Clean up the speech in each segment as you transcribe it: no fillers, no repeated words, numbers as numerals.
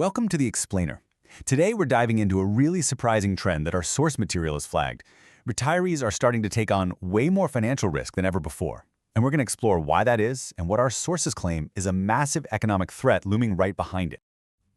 Welcome to The Explainer. Today we're diving into a really surprising trend that our source material has flagged. Retirees are starting to take on way more financial risk than ever before. And we're going to explore why that is and what our sources claim is a massive economic threat looming right behind it.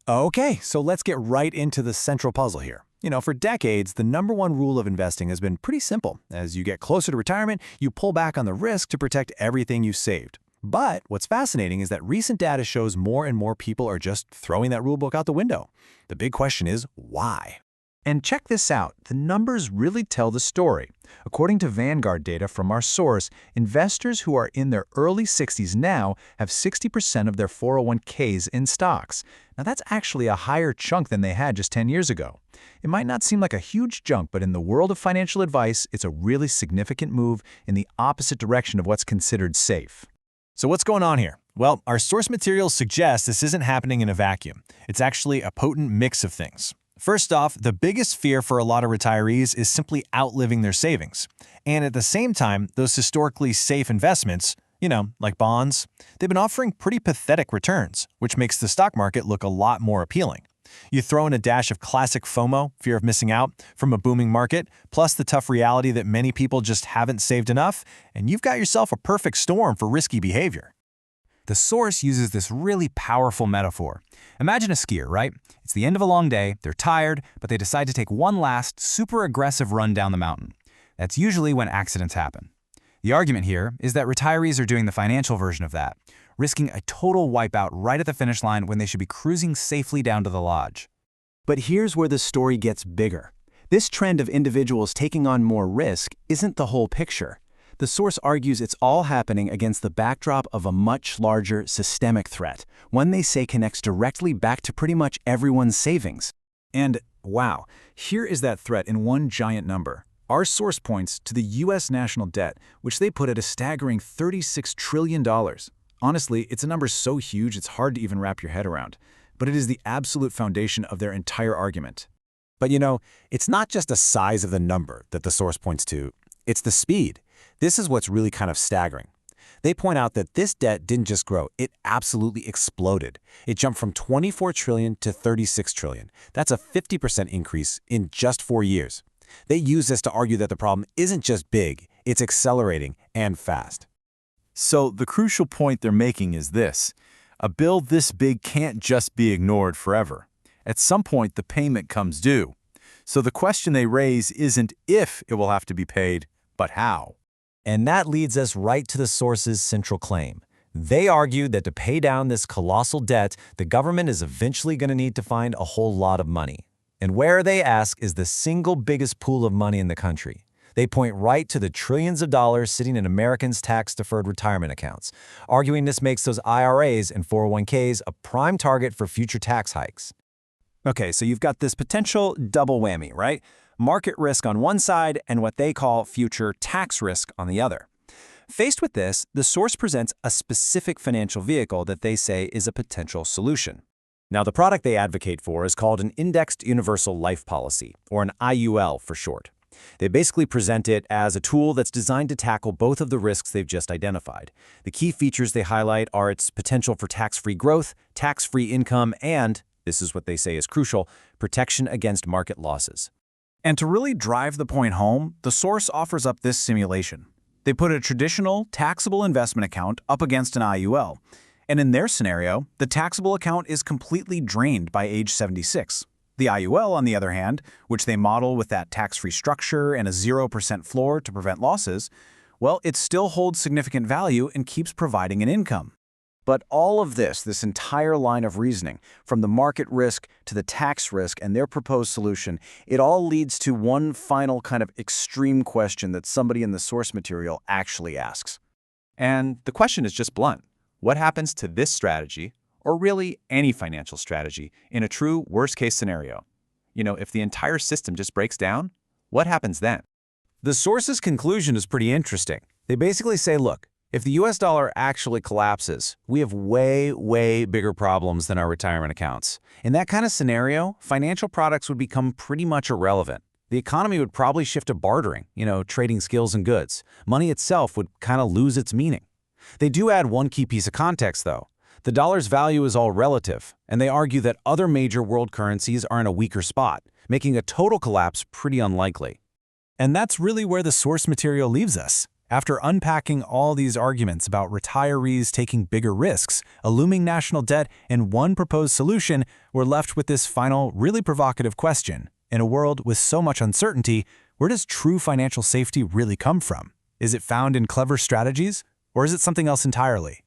Okay, so let's get right into the central puzzle here. For decades, the number one rule of investing has been pretty simple. As you get closer to retirement, you pull back on the risk to protect everything you've saved. But what's fascinating is that recent data shows more and more people are just throwing that rulebook out the window. The big question is, why? And check this out. The numbers really tell the story. According to Vanguard data from our source, investors who are in their early 60s now have 60% of their 401ks in stocks. Now that's actually a higher chunk than they had just 10 years ago. It might not seem like a huge chunk, but in the world of financial advice, it's a really significant move in the opposite direction of what's considered safe. So what's going on here? Well, our source materials suggest this isn't happening in a vacuum. It's actually a potent mix of things. First off, the biggest fear for a lot of retirees is simply outliving their savings. And at the same time, those historically safe investments, like bonds, they've been offering pretty pathetic returns, which makes the stock market look a lot more appealing. You throw in a dash of classic FOMO, fear of missing out, from a booming market, plus the tough reality that many people just haven't saved enough, and you've got yourself a perfect storm for risky behavior. The source uses this really powerful metaphor. Imagine a skier, right? It's the end of a long day, they're tired, but they decide to take one last, super aggressive run down the mountain. That's usually when accidents happen. The argument here is that retirees are doing the financial version of that, risking a total wipeout right at the finish line when they should be cruising safely down to the lodge. But here's where the story gets bigger. This trend of individuals taking on more risk isn't the whole picture. The source argues it's all happening against the backdrop of a much larger systemic threat, one they say connects directly back to pretty much everyone's savings. And wow, here is that threat in one giant number. Our source points to the U.S. national debt, which they put at a staggering $36 trillion. Honestly, it's a number so huge it's hard to even wrap your head around. But it is the absolute foundation of their entire argument. But it's not just the size of the number that the source points to, it's the speed. This is what's really kind of staggering. They point out that this debt didn't just grow, it absolutely exploded. It jumped from $24 trillion to $36 trillion. That's a 50% increase in just 4 years. They use this to argue that the problem isn't just big, it's accelerating and fast. So the crucial point they're making is this. A bill this big can't just be ignored forever. At some point, the payment comes due. So the question they raise isn't if it will have to be paid, but how. And that leads us right to the source's central claim. They argue that to pay down this colossal debt, the government is eventually going to need to find a whole lot of money. And where, they ask, is the single biggest pool of money in the country? They point right to the trillions of dollars sitting in Americans' tax-deferred retirement accounts, arguing this makes those IRAs and 401ks a prime target for future tax hikes. Okay, so you've got this potential double whammy, right? Market risk on one side and what they call future tax risk on the other. Faced with this, the source presents a specific financial vehicle that they say is a potential solution. Now, the product they advocate for is called an Indexed Universal Life Policy, or an IUL for short. They basically present it as a tool that's designed to tackle both of the risks they've just identified. The key features they highlight are its potential for tax-free growth, tax-free income, and, this is what they say is crucial, protection against market losses. And to really drive the point home, the source offers up this simulation. They put a traditional taxable investment account up against an IUL. And in their scenario, the taxable account is completely drained by age 76. The IUL, on the other hand, which they model with that tax-free structure and a 0% floor to prevent losses, well, it still holds significant value and keeps providing an income. But all of this entire line of reasoning, from the market risk to the tax risk and their proposed solution, it all leads to one final kind of extreme question that somebody in the source material actually asks. And the question is just blunt. What happens to this strategy, or really any financial strategy, in a true worst-case scenario? If the entire system just breaks down, what happens then? The source's conclusion is pretty interesting. They basically say, look, if the US dollar actually collapses, we have way, way bigger problems than our retirement accounts. In that kind of scenario, financial products would become pretty much irrelevant. The economy would probably shift to bartering, trading skills and goods. Money itself would kind of lose its meaning. They do add one key piece of context, though. The dollar's value is all relative, and they argue that other major world currencies are in a weaker spot, making a total collapse pretty unlikely. And that's really where the source material leaves us. After unpacking all these arguments about retirees taking bigger risks, a looming national debt, and one proposed solution, we're left with this final, really provocative question. In a world with so much uncertainty, where does true financial safety really come from? Is it found in clever strategies, or is it something else entirely?